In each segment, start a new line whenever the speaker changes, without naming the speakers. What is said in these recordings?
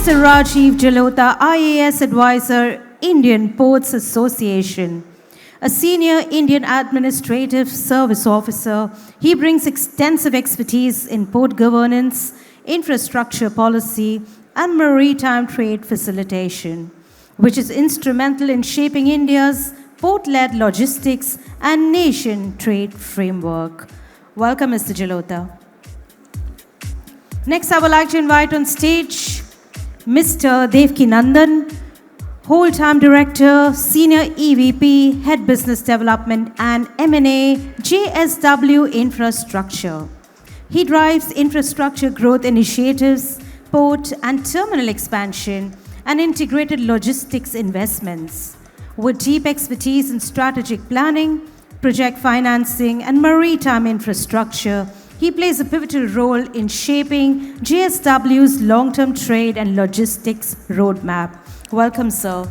Mr. Rajiv Jalota, IAS Advisor, Indian Ports Association. A senior Indian administrative service officer, he brings extensive expertise in port governance, infrastructure policy, and maritime trade facilitation, which is instrumental in shaping India's port-led logistics and nation trade framework. Welcome, Mr. Jalota. Next, I would like to invite on stage Mr. Devki Nandan, Whole-time Director, Senior EVP, Head Business Development and M&A, JSW Infrastructure. He drives infrastructure growth initiatives, port and terminal expansion, and integrated logistics investments. With deep expertise in strategic planning, project financing, and maritime infrastructure, he plays a pivotal role in shaping JSW's long-term trade and logistics roadmap. Welcome, sir.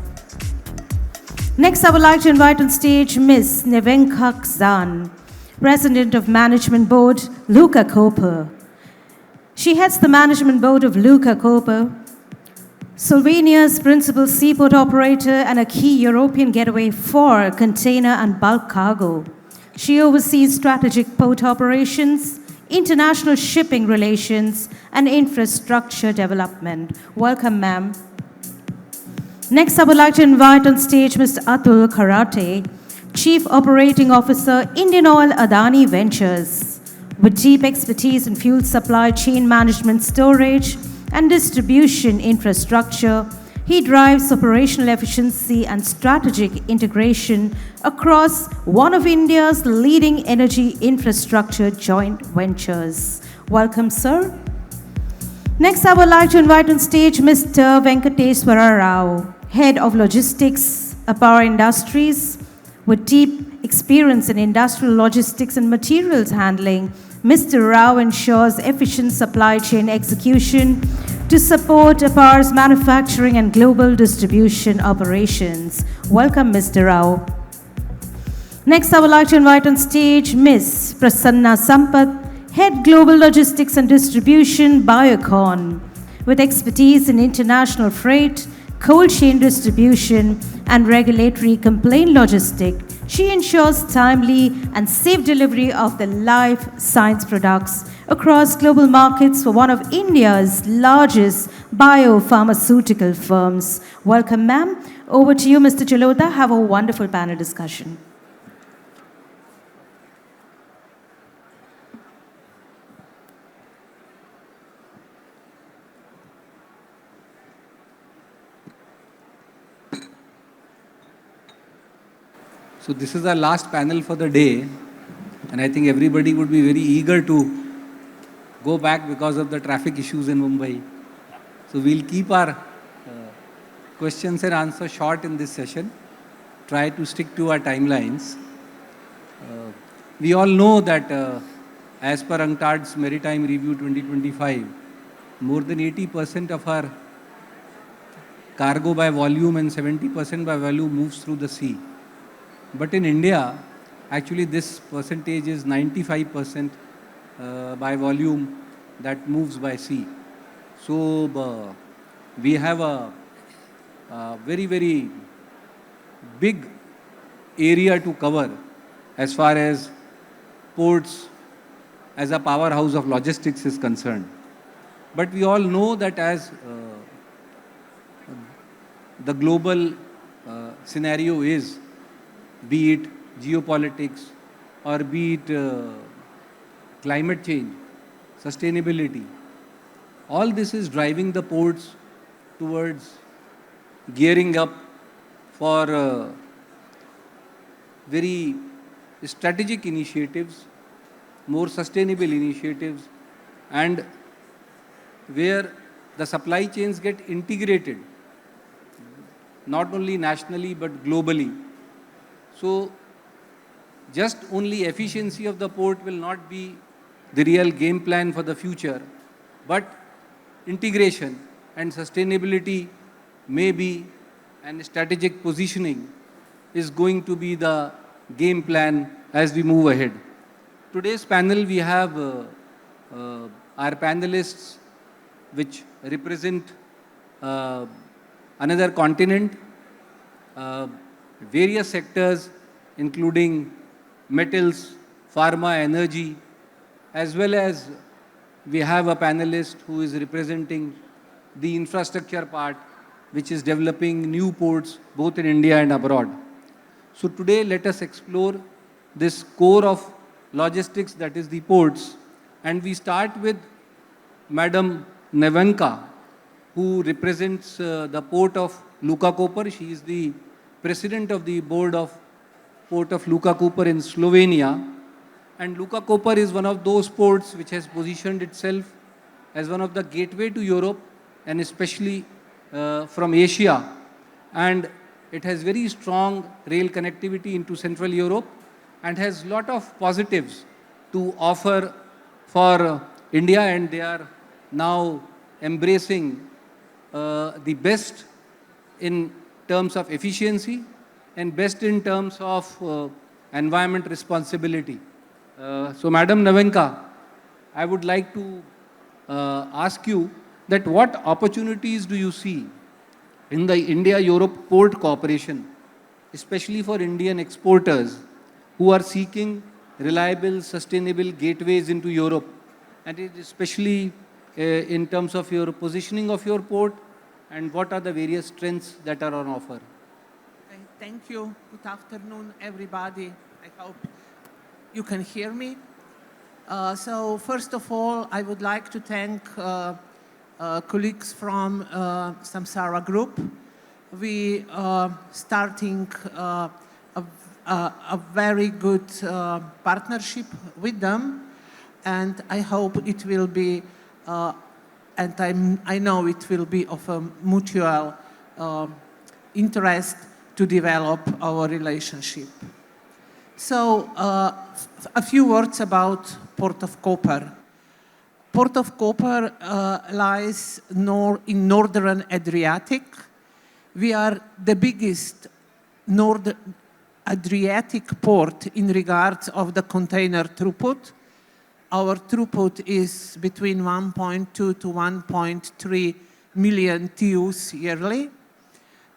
Next, I would like to invite on stage Ms. Nevenka, Kržan, President of Management Board, Luka Koper. She heads the Management Board of Luka Koper, Slovenia's principal seaport operator and a key European gateway for container and bulk cargo. She oversees strategic port operations, international shipping relations, and infrastructure development. Welcome, ma'am. Next, I would like to invite on stage Mr. Atul Kharate, Chief Operating Officer, IndianOil Adani Ventures. With deep expertise in fuel supply chain management, storage, and distribution infrastructure, he drives operational efficiency and strategic integration across one of India's leading energy infrastructure joint ventures. Welcome, sir. Next, I would like to invite on stage Mr. Venkateswara, Head of Logistics, APAR Industries. With deep experience in industrial logistics and materials handling, Mr. Rao ensures efficient supply chain execution to support APAR's manufacturing and global distribution operations. Welcome, Mr. Rao. Next, I would like to invite on stage Ms. Prasanna Sampath, Head Global Logistics and Distribution, Biocon. With expertise in international freight, cold chain distribution, and regulatory complaint logistics, she ensures timely and safe delivery of the life science products across global markets for one of India's largest biopharmaceutical firms. Welcome, ma'am. Over to you, Mr. Jalota. Have a wonderful panel discussion.
So this is our last panel for the day, and I think everybody would be very eager to go back because of the traffic issues in Mumbai. So we'll keep our questions and answers short in this session, try to stick to our timelines. We all know that as per UNCTAD's Maritime Review 2025, more than 80% of our cargo by volume and 70% by value moves through the sea. But in India, actually this percentage is 95% by volume that moves by sea. So we have a very, very big area to cover as far as ports as a powerhouse of logistics is concerned. But we all know that as the global scenario is, be it geopolitics or be it climate change, sustainability, all this is driving the ports towards gearing up for very strategic initiatives, more sustainable initiatives, and where the supply chains get integrated, not only nationally but globally. So just only efficiency of the port will not be the real game plan for the future, but integration and sustainability may be, and strategic positioning is going to be the game plan as we move ahead. Today's panel, we have our panelists which represent uh, another continent, uh, various sectors, including metals, pharma, energy, as well as we have a panelist who is representing the infrastructure part, which is developing new ports both in India and abroad. So today, let us explore this core of logistics, that is the ports. And we start with Madam Nevenka, who represents the port of Luka Koper. She is the president of the board of port of Luka Koper in Slovenia. And Luka Koper is one of those ports which has positioned itself as one of the gateway to Europe, and especially from Asia. And it has very strong rail connectivity into Central Europe and has lot of positives to offer for India, and they are now embracing the best in terms of efficiency and best in terms of environment responsibility. So, Madam Nevenka, I would like to ask you that what opportunities do you see in the India-Europe Port Cooperation, especially for Indian exporters who are seeking reliable, sustainable gateways into Europe, and especially in terms of your positioning of your port, and what are the various strengths that are on offer?
Thank you. Good afternoon, everybody. I hope you can hear me. So first of all, I would like to thank colleagues from Samsara Group. We are starting a very good partnership with them, and I hope it will be, and I know it will be of a mutual interest to develop our relationship. So a few words about Port of Koper. Port of Koper lies in northern Adriatic. We are the biggest North Adriatic port in regards of the container throughput. Our throughput is between 1.2 to 1.3 million TEUs yearly.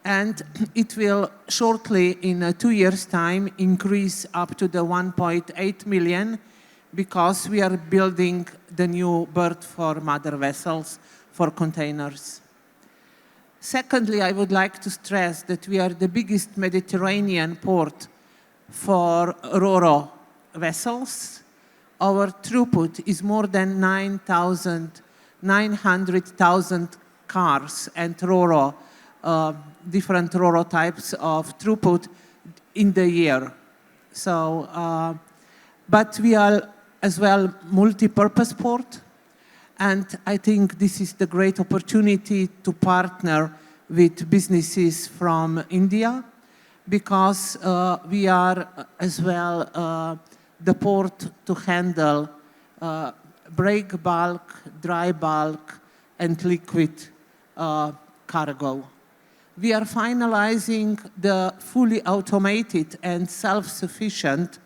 And it will shortly, in 2 years' time, increase up to the 1.8 million, because we are building the new berth for mother vessels for containers. Secondly, I would like to stress that we are the biggest Mediterranean port for Ro-Ro vessels. Our throughput is more than 900,000 cars and Ro-Ro, different Ro-Ro types of throughput in the year. So, but we are as well multi-purpose port, and I think this is the great opportunity to partner with businesses from India, because we are as well the port to handle break bulk, dry bulk, and liquid cargo. We are finalizing the fully automated and self-sufficient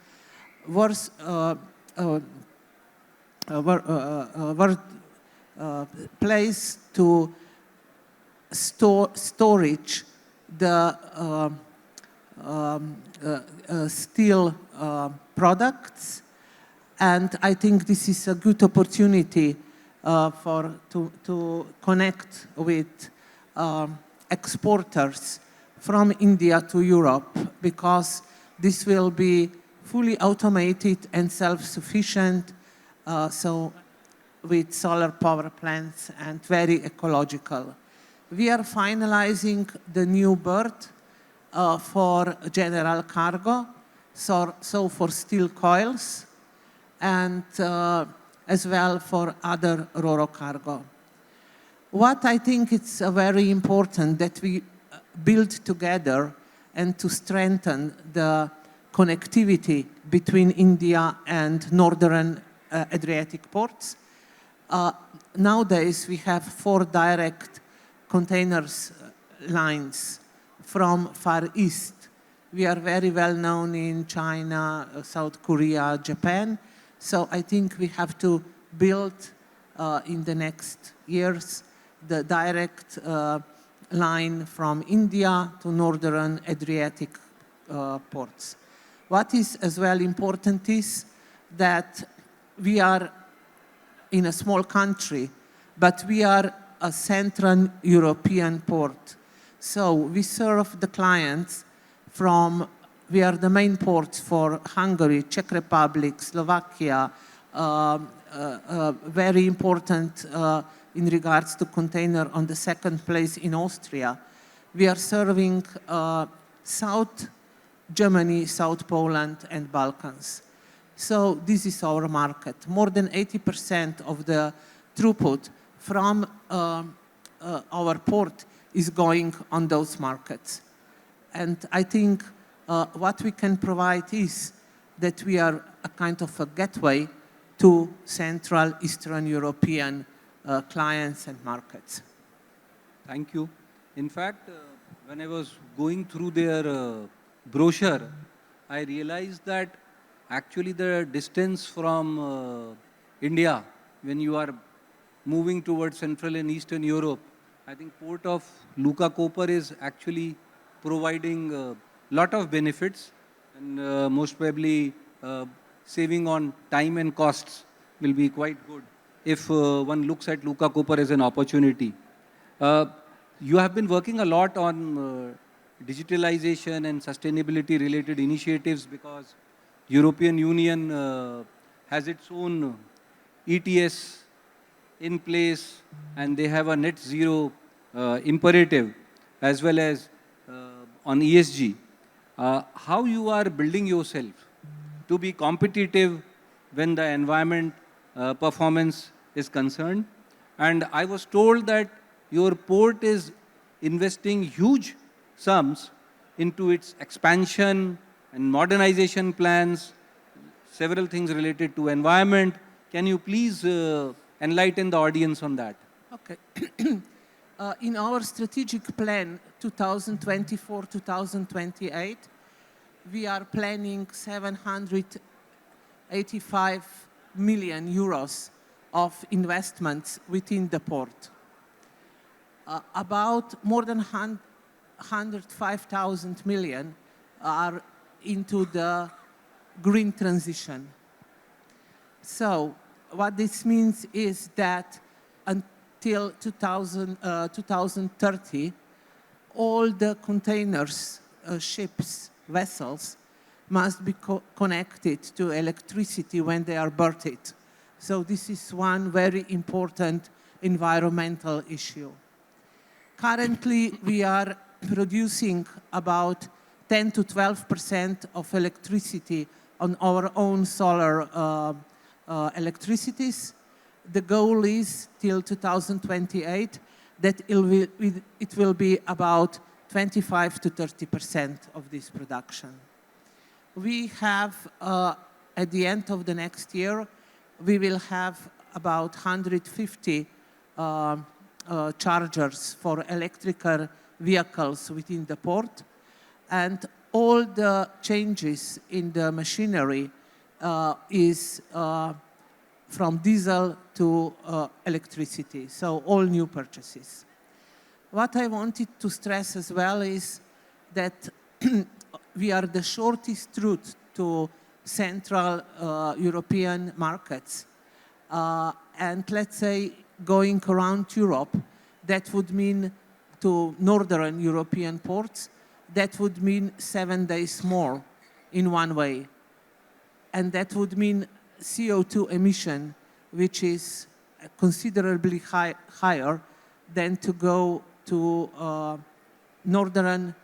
place to storage the steel products, and I think this is a good opportunity to connect with exporters from India to Europe, because this will be fully automated and self-sufficient, so with solar power plants, and very ecological. We are finalizing the new berth for general cargo, so for steel coils, and as well for other Ro-Ro cargo. What I think it's very important that we build together and to strengthen the connectivity between India and northern Adriatic ports. Nowadays we have 4 direct containers lines from Far East. We are very well known in China, South Korea, Japan. So I think we have to build in the next years the direct line from India to northern Adriatic ports. What is as well important is that we are in a small country, but we are a Central European port. So we serve the clients we are the main ports for Hungary, Czech Republic, Slovakia, very important in regards to container on the second place in Austria. We are serving South Germany, South Poland, and Balkans. So this is our market. More than 80% of the throughput from our port is going on those markets. And I think what we can provide is that we are a kind of a gateway to Central Eastern European clients and markets.
Thank you. In fact, when I was going through their brochure, I realized that actually the distance from India, when you are moving towards Central and Eastern Europe, I think port of Luka Koper is actually providing a lot of benefits, and most probably saving on time and costs will be quite good if one looks at Luka Koper as an opportunity. You have been working a lot on digitalization and sustainability related initiatives because European Union has its own ETS in place, and they have a net zero imperative as well as on ESG. How you are building yourself to be competitive when the environment performance is concerned? And I was told that your port is investing huge sums into its expansion and modernization plans, several things related to environment. Can you please enlighten the audience on that?
Okay. In our strategic plan 2024-2028, we are planning 785 million euros of investments within the port. About more than 105,000 million are into the green transition. So what this means is that until 2030, all the containers, ships, vessels must be connected to electricity when they are berthed. So this is one very important environmental issue. Currently, we are producing about 10 to 12% of electricity on our own solar electricities. The goal is till 2028 that it will be about 25 to 30% of this production. We have, at the end of the next year, we will have about 150 chargers for electrical vehicles within the port, and all the changes in the machinery is from diesel to electricity, so all new purchases. What I wanted to stress as well is that we are the shortest route to Central European markets. And let's say going around Europe, that would mean to Northern European ports, that would mean 7 days more in one way. And that would mean CO2 emission, which is considerably higher than to go to Northern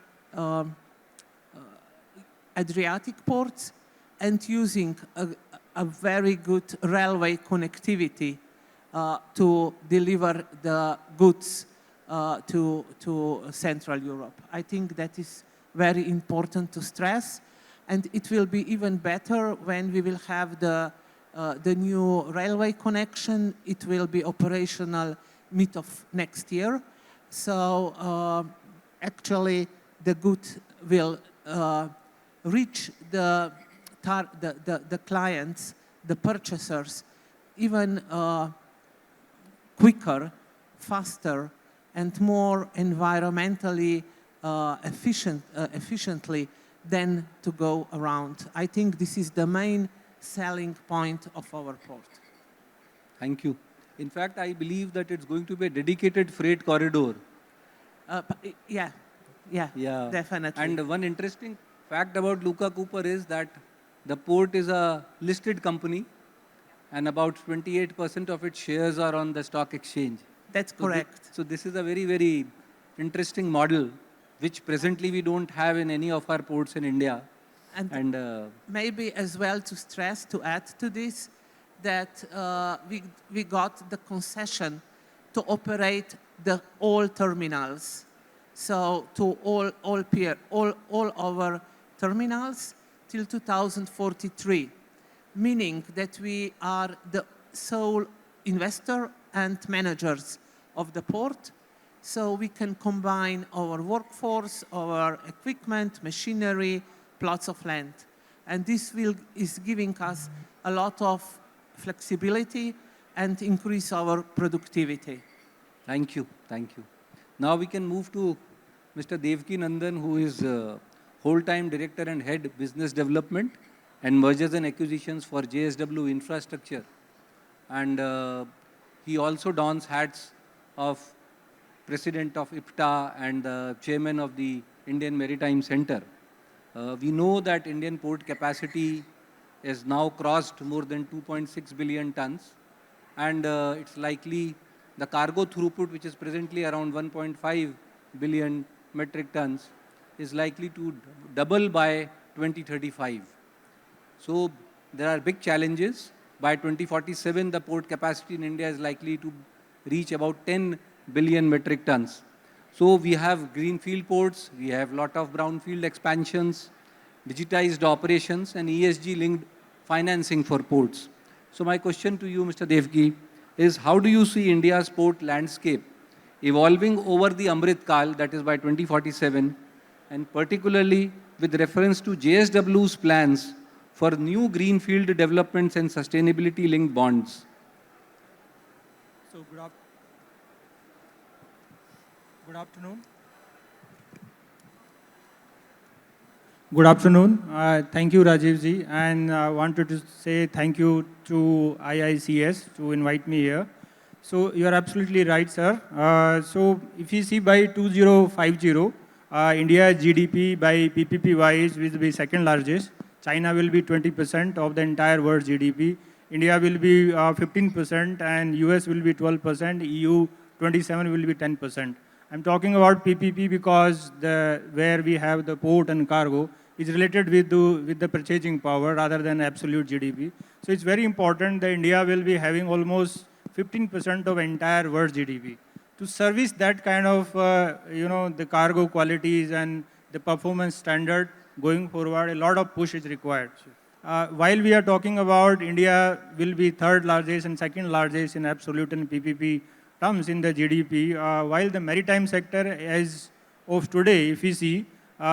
Adriatic ports and using a very good railway connectivity to deliver the goods to Central Europe. I think that is very important to stress, and it will be even better when we will have the new railway connection. It will be operational mid of next year. So actually the good will reach the clients, the purchasers, even quicker, faster, and more environmentally efficiently than to go around. I think this is the main selling point of our port.
Thank you. In fact, I believe that it's going to be a dedicated freight corridor.
Yeah, definitely.
And one interesting fact about Luka Cooper is that the port is a listed company and about 28% of its shares are on the stock exchange.
That's correct.
So this is a very, very interesting model, which presently we don't have in any of our ports in India.
And maybe as well to stress, to add to this, that we got the concession to operate all terminals. So to all our terminals till 2043, meaning that we are the sole investor and managers of the port. So we can combine our workforce, our equipment, machinery, plots of land. And this is giving us a lot of flexibility and increase our productivity.
Thank you. Thank you. Now we can move to Mr. Devki Nandan, who is whole-time Director and Head Business Development and Mergers and Acquisitions for JSW Infrastructure. And he also dons hats of President of IPTA and the Chairman of the Indian Maritime Center. We know that Indian port capacity has now crossed more than 2.6 billion tons. And it's likely the cargo throughput, which is presently around 1.5 billion metric tons, is likely to double by 2035. So there are big challenges. By 2047, the port capacity in India is likely to reach about 10 billion metric tons. So we have greenfield ports, we have a lot of brownfield expansions, digitized operations, and ESG-linked financing for ports. So my question to you, Mr. Devki, is how do you see India's port landscape evolving over the Amrit Kal, that is by 2047, and particularly with reference to JSW's plans for new greenfield developments and sustainability-linked bonds?
So good afternoon. Good afternoon. Thank you, Rajiv ji, and I wanted to say thank you to IICS to invite me here. So you are absolutely right, sir. So if you see by 2050, India's GDP by PPP wise will be second largest. China will be 20% of the entire world GDP. India will be 15% and US will be 12%. EU 27 will be 10%. I'm talking about PPP because where we have the port and cargo is related with the purchasing power rather than absolute GDP. So it's very important that India will be having almost 15% of entire world GDP. To service that kind of, the cargo qualities and the performance standard going forward, a lot of push is required. While we are talking about India will be third largest and second largest in absolute and PPP terms in the GDP, while the maritime sector as of today, if we see,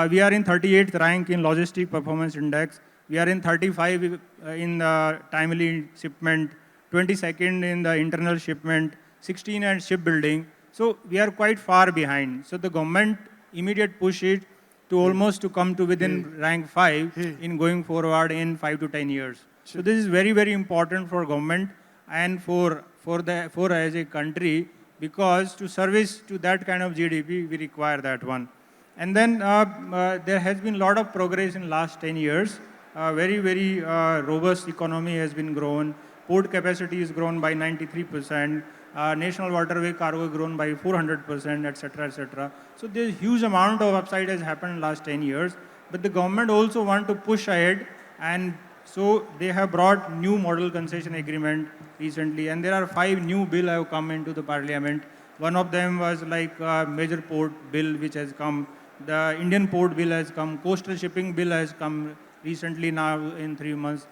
we are in 38th rank in logistic performance index. We are in 35 in the timely shipment, 22nd in the internal shipment, 16 in shipbuilding. So we are quite far behind. So the government immediate push it to almost to come to within rank 5 in going forward in 5 to 10 years. So this is very, very important for government and for as a country, because to service to that kind of GDP, we require that one. And then there has been a lot of progress in last 10 years. Very, very robust economy has been grown. Port capacity is grown by 93%. National waterway cargo grown by 400%, etc., etc. So there's huge amount of upside has happened in last 10 years. But the government also want to push ahead, and so they have brought new model concession agreement recently, and there are 5 new bill have come into the parliament. One of them was like major port bill which has come. The Indian port bill has come. Coastal shipping bill has come recently now in 3 months.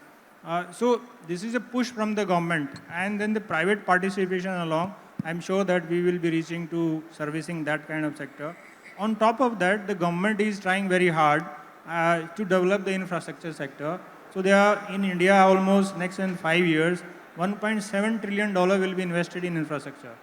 So this is a push from the government, and then the private participation along. I'm sure that we will be reaching to servicing that kind of sector. On top of that, the government is trying very hard to develop the infrastructure sector. So they are in India almost next in 5 years, $1.7 trillion will be invested in infrastructure.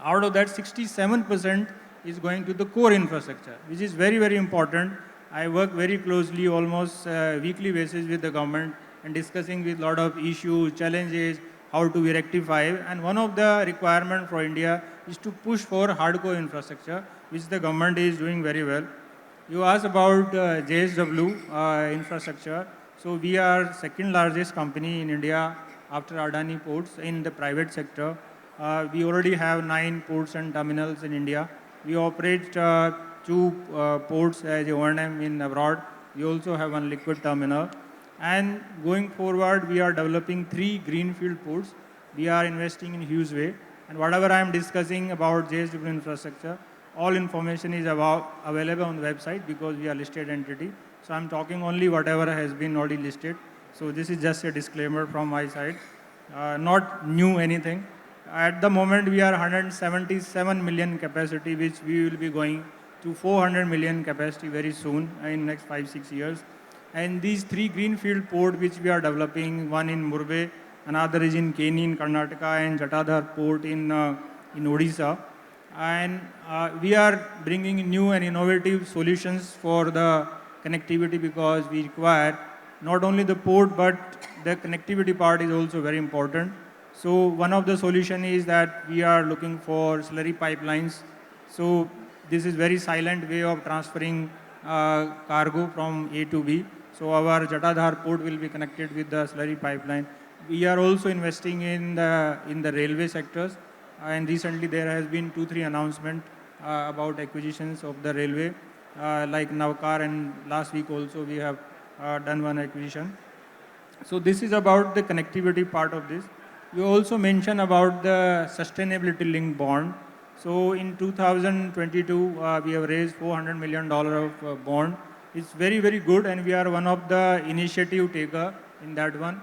Out of that, 67% is going to the core infrastructure, which is very, very important. I work very closely, almost weekly basis with the government and discussing with a lot of issues, challenges, how to be rectified. And one of the requirements for India is to push for hardcore infrastructure, which the government is doing very well. You asked about JSW infrastructure. So we are second largest company in India after Adani ports in the private sector. We already have 9 ports and terminals in India. We operate 2 ports as a O&M in abroad. We also have 1 liquid terminal. And going forward, we are developing 3 greenfield ports. We are investing in huge way. And whatever I am discussing about JSW infrastructure, all information is available on the website because we are listed entity. So I'm talking only whatever has been already listed. So this is just a disclaimer from my side. Not new anything. At the moment, we are 177 million capacity, which we will be going to 400 million capacity very soon in next 5-6 years. And these 3 greenfield ports which we are developing, one in Murbe, another is in Keni in Karnataka, and Jatadhar port in Odisha. And we are bringing new and innovative solutions for the connectivity because we require not only the port but the connectivity part is also very important. So one of the solution is that we are looking for slurry pipelines. So this is very silent way of transferring cargo from A to B. So our Jatadhar port will be connected with the slurry pipeline. We are also investing in the railway sectors. And recently there has been 2-3 announcements about acquisitions of the railway, like Navkar, and last week also we have done 1 acquisition. So this is about the connectivity part of this. You also mentioned about the sustainability linked bond. So in 2022, we have raised $400 million of bond. It's very, very good, and we are one of the initiative taker in that one.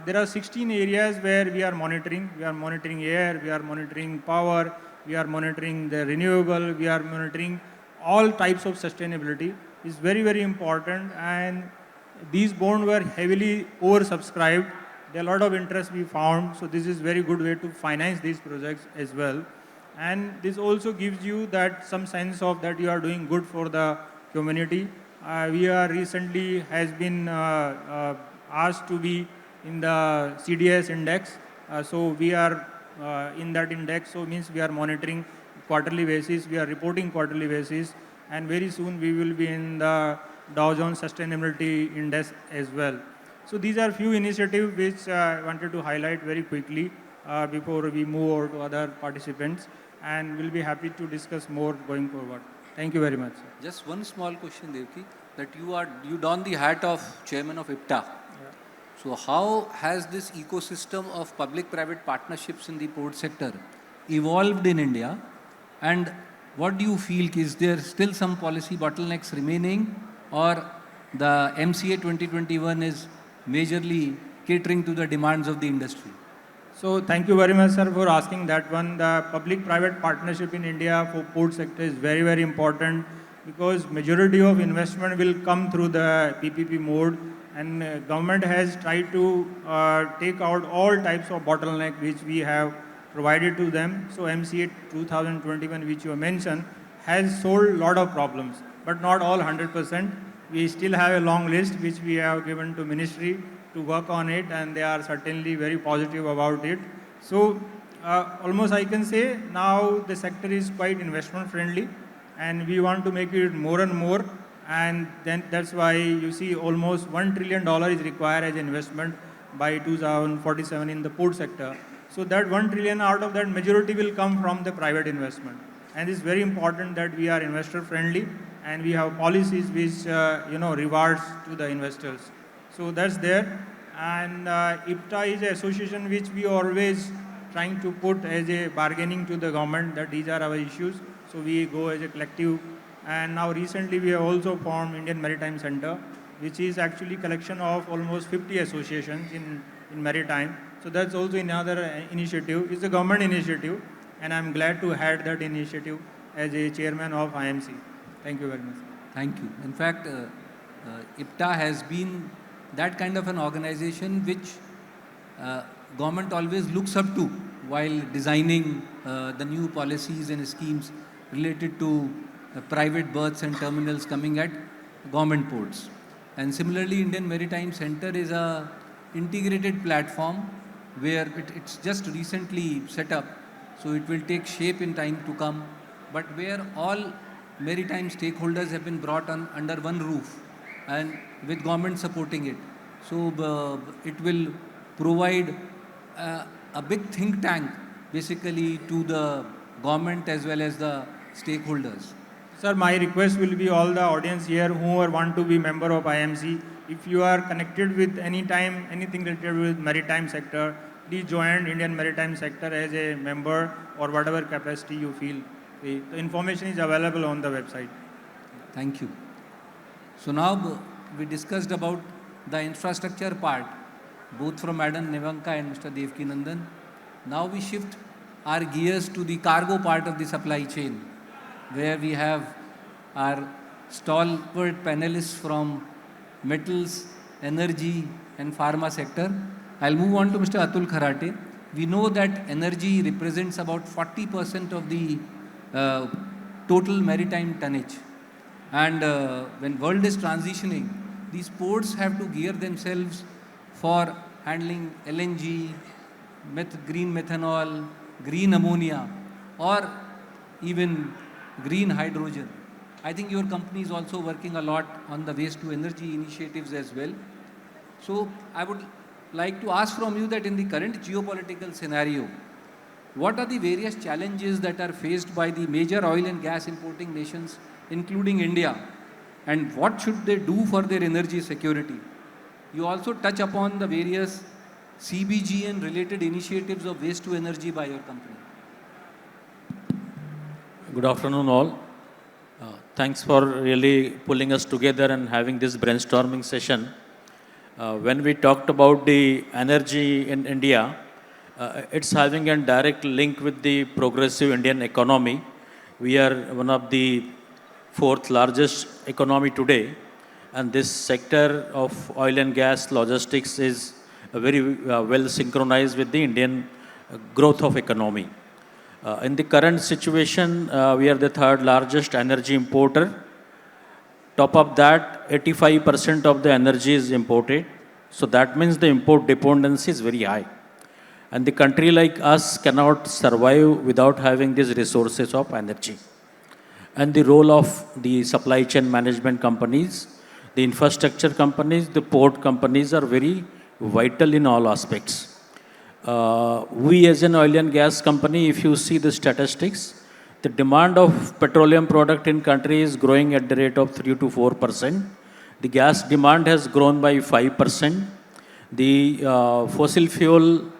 There are 16 areas where we are monitoring. We are monitoring air, we are monitoring power, we are monitoring the renewable, we are monitoring all types of sustainability. It's very, very important, and these bonds were heavily oversubscribed. There are a lot of interest we found, so this is very good way to finance these projects as well. And this also gives you that some sense of that you are doing good for the community. We are recently has been asked to be in the CDS index. So we are in that index, so means we are monitoring quarterly basis, we are reporting quarterly basis, and very soon we will be in the Dow Jones Sustainability Index as well. So these are few initiatives which I wanted to highlight very quickly before we move over to other participants, and we'll be happy to discuss more going forward. Thank you very much.
Just one small question, Devki, that you don the hat of chairman of IPTA. So how has this ecosystem of public-private partnerships in the port sector evolved in India? And what do you feel? Is there still some policy bottlenecks remaining, or the MCA 2021 is majorly catering to the demands of the industry?
So thank you very much, sir, for asking that one. The public-private partnership in India for port sector is very, very important because majority of investment will come through the PPP mode. And government has tried to take out all types of bottleneck which we have provided to them. So MCA 2021, which you mentioned, has solved a lot of problems, but not all 100%. We still have a long list which we have given to ministry to work on it, and they are certainly very positive about it. So almost I can say now the sector is quite investment friendly, and we want to make it more and more. And then that's why you see almost $1 trillion is required as investment by 2047 in the port sector. So that 1 trillion, out of that majority will come from the private investment. And it's very important that we are investor friendly and we have policies which rewards to the investors. So that's there. And IPTA is an association which we always trying to put as a bargaining to the government that these are our issues. So we go as a collective. And now recently we have also formed Indian Maritime Center, which is actually collection of almost 50 associations in maritime. So that's also another initiative. It's a government initiative, and I'm glad to head that initiative as a chairman of IMC. Thank you very much.
Thank you. In fact, IPTA has been that kind of an organization which government always looks up to. while designing the new policies and schemes related to private berths and terminals coming at government ports. And similarly, Indian Maritime Center is a integrated platform where it's just recently set up, so it will take shape in time to come, but where all maritime stakeholders have been brought on under one roof and with government supporting it. So it will provide a big think tank basically to the government as well as the stakeholders.
Sir, my request will be all the audience here who want to be member of IMC. If you are connected with anything related with maritime sector, please join Indian Maritime Sector as a member or whatever capacity you feel. The information is available on the website.
Thank you. So now we discussed about the infrastructure part, both from Madam Nevenka and Mr. Devki Nandan. Now we shift our gears to the cargo part of the supply chain, where we have our stalwart panelists from metals, energy and pharma sector. I'll move on to Mr. Atul Kharate. We know that energy represents about 40% of the total maritime tonnage. And when world is transitioning, these ports have to gear themselves for handling LNG, green methanol, green ammonia, or even green hydrogen. I think your company is also working a lot on the waste to energy initiatives as well. So I would like to ask from you that in the current geopolitical scenario, what are the various challenges that are faced by the major oil and gas importing nations, including India, and what should they do for their energy security? You also touch upon the various CBG and related initiatives of waste to energy by your company.
Good afternoon all. Thanks for really pulling us together and having this brainstorming session. When we talked about the energy in India, it's having a direct link with the progressive Indian economy. We are one of the fourth largest economy today, and this sector of oil and gas logistics is very well synchronized with the Indian growth of economy. In the current situation, we are the third largest energy importer. Top of that, 85% of the energy is imported. So that means the import dependency is very high. And the country like us cannot survive without having these resources of energy. And the role of the supply chain management companies, the infrastructure companies, the port companies are very vital in all aspects. We as an oil and gas company, if you see the statistics, the demand of petroleum product in country is growing at the rate of 3 to 4%. The gas demand has grown by 5%. The fossil fuel,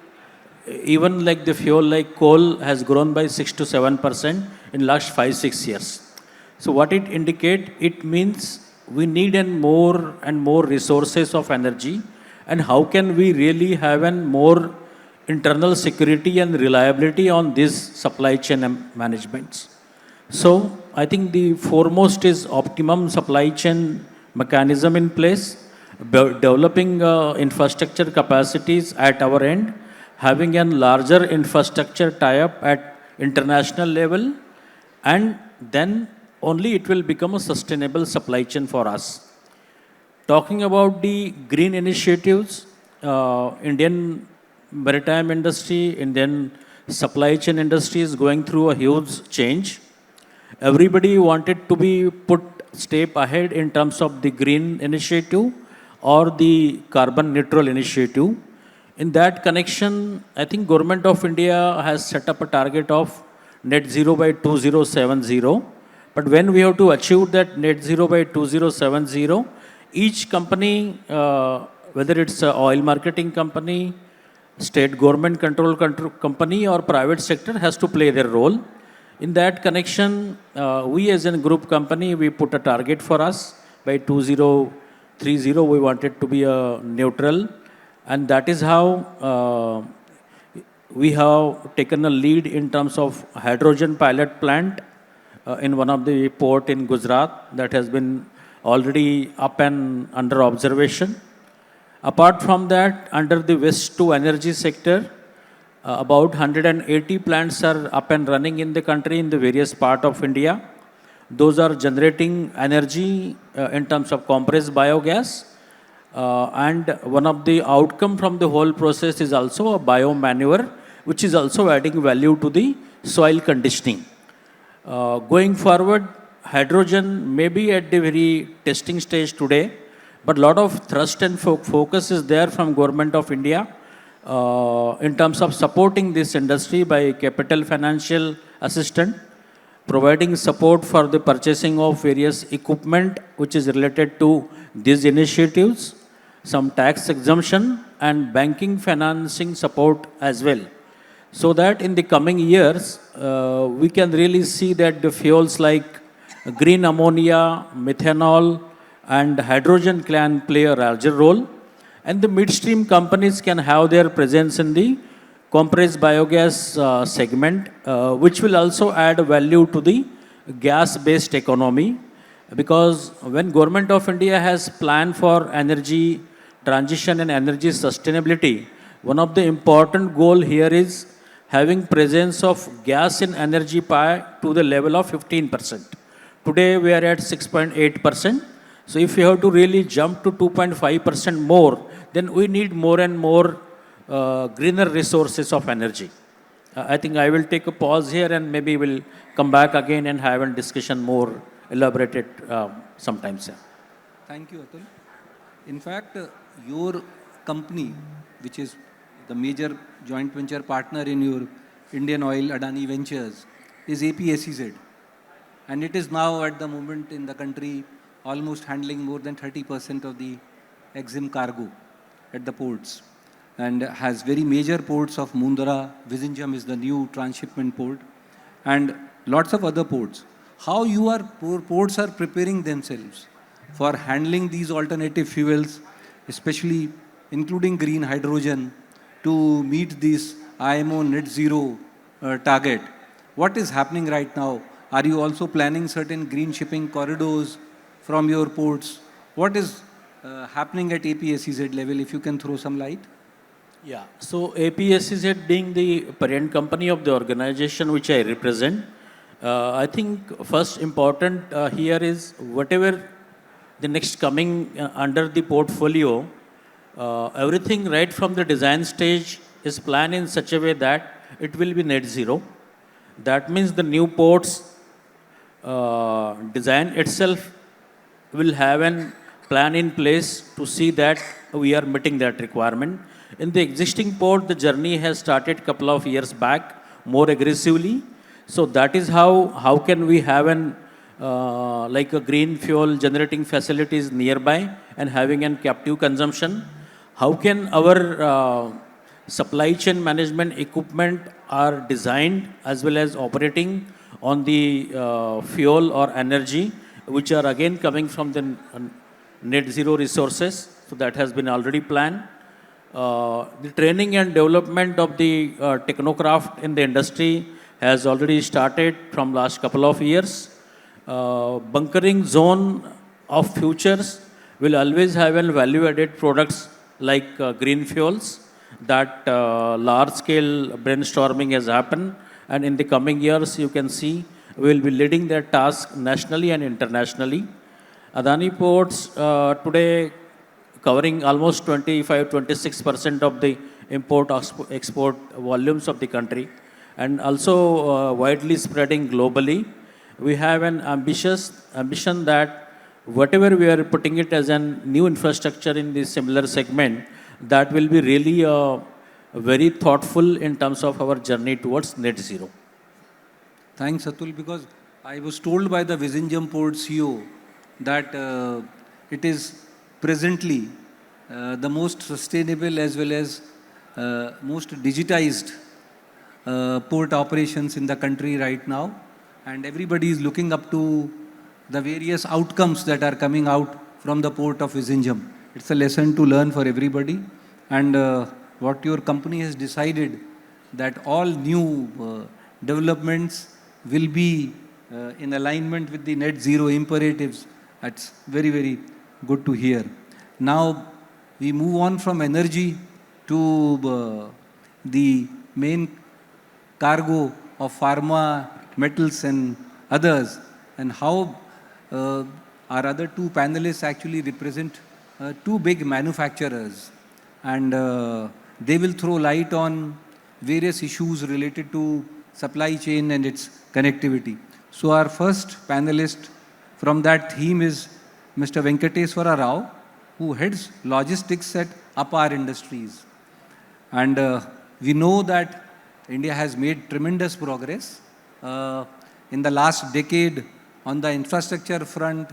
even like the fuel like coal, has grown by 6 to 7% in last 5-6 years. So what it indicates, it means we need more and more resources of energy, and how can we really have more internal security and reliability on this supply chain management. So I think the foremost is optimum supply chain mechanism in place, developing infrastructure capacities at our end, having a larger infrastructure tie-up at international level, and then only it will become a sustainable supply chain for us. Talking about the green initiatives, Indian maritime industry, Indian supply chain industry is going through a huge change. Everybody wanted to be put step ahead in terms of the green initiative or the carbon neutral initiative. In that connection, I think Government of India has set up a target of net zero by 2070. But when we have to achieve that net zero by 2070, each company, whether it's an oil marketing company, state government control company or private sector, has to play their role. In that connection, we as a group company, we put a target for us by 2030, we wanted to be neutral. And that is how we have taken a lead in terms of hydrogen pilot plant in one of the port in Gujarat that has been already up and under observation. Apart from that, under the waste to energy sector, About 180 plants are up and running in the country in the various part of India. Those are generating energy in terms of compressed biogas. And one of the outcome from the whole process is also a biomanure, which is also adding value to the soil conditioning. Going forward, hydrogen may be at the very testing stage today, but a lot of thrust and focus is there from Government of India in terms of supporting this industry by capital financial assistance, providing support for the purchasing of various equipment which is related to these initiatives, some tax exemption and banking financing support as well. So that in the coming years, we can really see that the fuels like green ammonia, methanol, and hydrogen can play a larger role. And the midstream companies can have their presence in the compressed biogas segment, which will also add value to the gas-based economy. Because when Government of India has planned for energy transition and energy sustainability, one of the important goal here is having presence of gas in energy pie to the level of 15%. Today we are at 6.8%. So if you have to really jump to 2.5% more, then we need more and more greener resources of energy. I think I will take a pause here and maybe we'll come back again and have a discussion more elaborated sometimes. Yeah.
Thank you, Atul. In fact, your company, which is the major joint venture partner in your Indian Oil Adani Ventures, is APSEZ. And it is now at the moment in the country almost handling more than 30% of the EXIM cargo at the ports. And has very major ports of Mundra, Vizhinjam is the new transshipment port, and lots of other ports. How ports are preparing themselves for handling these alternative fuels, especially including green hydrogen, to meet this IMO net zero target? What is happening right now? Are you also planning certain green shipping corridors from your ports? What is happening at APSEZ level, if you can throw some light?
Yeah, so APSEZ being the parent company of the organization which I represent, I think first important here is whatever the next coming under the portfolio, everything right from the design stage is planned in such a way that it will be net zero. That means the new ports design itself will have a plan in place to see that we are meeting that requirement. In the existing port, the journey has started couple of years back more aggressively. So that is how can we have like a green fuel generating facilities nearby and having a captive consumption. How can our supply chain management equipment are designed as well as operating on the fuel or energy, which are again coming from the net zero resources. So that has been already planned. The training and development of the technocraft in the industry has already started from last couple of years. Bunkering zone of futures will always have value-added products like green fuels. That large-scale brainstorming has happened, and in the coming years, you can see we will be leading that task nationally and internationally. Adani Ports today covering almost 25-26% of the import-export volumes of the country, and also widely spreading globally. We have an ambition that whatever we are putting it as a new infrastructure in this similar segment, that will be really very thoughtful in terms of our journey towards net zero.
Thanks, Atul, because I was told by the Vizhinjam Port CEO that it is presently the most sustainable as well as most digitized port operations in the country right now. And everybody is looking up to the various outcomes that are coming out from the port of Vizhinjam. It's a lesson to learn for everybody. And what your company has decided that all new developments will be in alignment with the net zero imperatives. That's very, very good to hear. Now we move on from energy to the main cargo of pharma, metals and others, and how our other two panelists actually represent two big manufacturers, and they will throw light on various issues related to supply chain and its connectivity. So our first panelist from that theme is Mr. Venkateswara Rao, who heads logistics at APAR Industries. And we know that India has made tremendous progress in the last decade on the infrastructure front,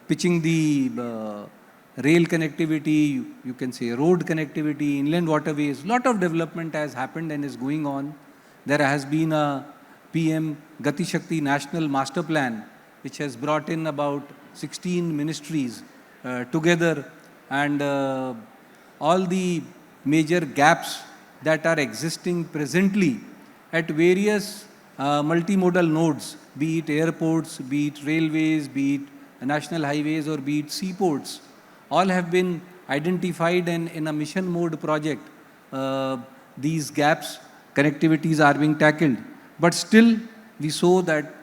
pitching the rail connectivity, you can say road connectivity, inland waterways. Lot of development has happened and is going on. There has been a PM Gati Shakti National Master Plan, which has brought in about 16 ministries together, and all the major gaps that are existing presently at various multimodal nodes, be it airports, be it railways, be it national highways, or be it seaports, all have been identified, and in a mission mode project, these gaps, connectivities are being tackled. But still, we saw that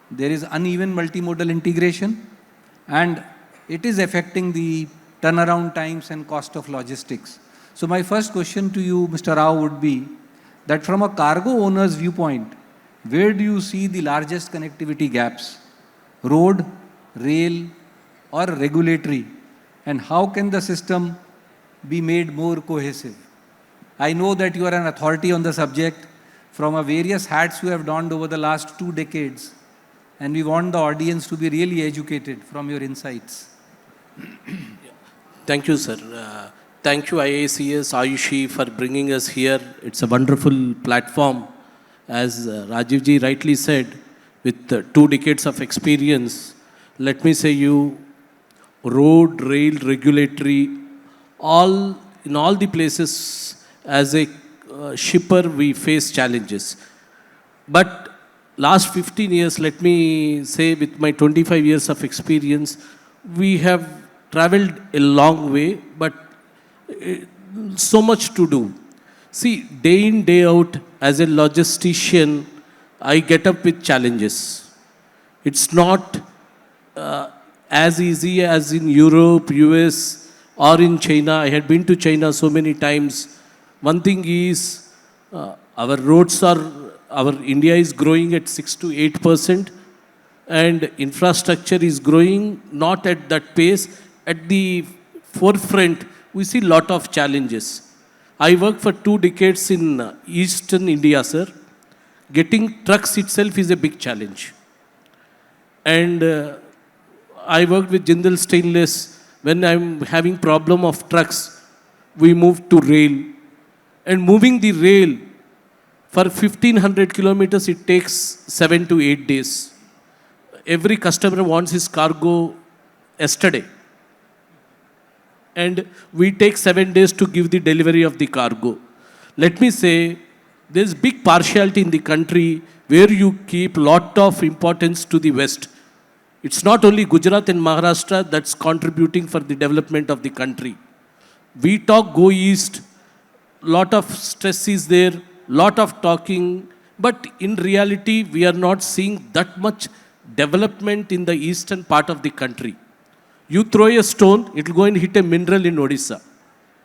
there is uneven multimodal integration, and it is affecting the turnaround times and cost of logistics. So my first question to you, Mr. Rao, would be that from a cargo owner's viewpoint, where do you see the largest connectivity gaps? Road, rail, or regulatory? And how can the system be made more cohesive? I know that you are an authority on the subject from a various hats you have donned over the last 2 decades, and we want the audience to be really educated from your insights.
Thank you, sir. Thank you, IACS, Ayushi, for bringing us here. It's a wonderful platform. As Rajiv ji rightly said, with 2 decades of experience, let me say you, road, rail, regulatory, in all the places, as a shipper, we face challenges. But last 15 years, let me say, with my 25 years of experience, we have traveled a long way, but so much to do. See, day in, day out, as a logistician, I get up with challenges. It's not as easy as in Europe, US, or in China. I had been to China so many times. One thing is, our India is growing at 6 to 8%, and infrastructure is growing not at that pace. At the forefront, we see a lot of challenges. I worked for 2 decades in eastern India, sir. Getting trucks itself is a big challenge. And I worked with Jindal Stainless. When I'm having problem of trucks, we moved to rail. And moving the rail, for 1500 kilometers, it takes 7 to 8 days. Every customer wants his cargo yesterday. And we take 7 days to give the delivery of the cargo. Let me say, there's big partiality in the country where you keep lot of importance to the West. It's not only Gujarat and Maharashtra that's contributing for the development of the country. We talk go east, lot of stress is there, lot of talking, but in reality, we are not seeing that much development in the eastern part of the country. You throw a stone, it will go and hit a mineral in Odisha.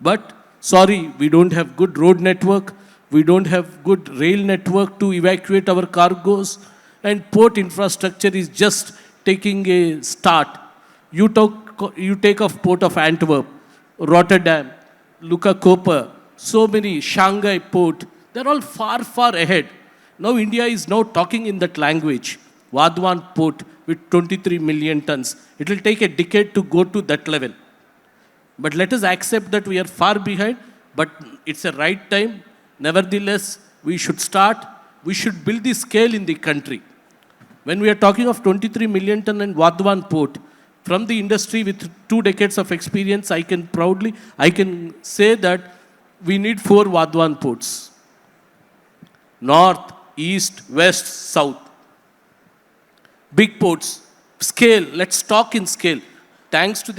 But sorry, we don't have good road network, we don't have good rail network to evacuate our cargoes, and port infrastructure is just taking a start. You take off port of Antwerp, Rotterdam, Luka, Koper, so many, Shanghai port, they're all far, far ahead. Now India is now talking in that language. Vadwan port with 23 million tons. It will take a decade to go to that level. But let us accept that we are far behind, but it's a right time. Nevertheless, we should start. We should build the scale in the country. When we are talking of 23 million ton and Vadwan port, from the industry with 2 decades of experience, I can say that we need 4 Vadwan ports. North, East, West, South. Big ports, scale, let's talk in scale. Thanks to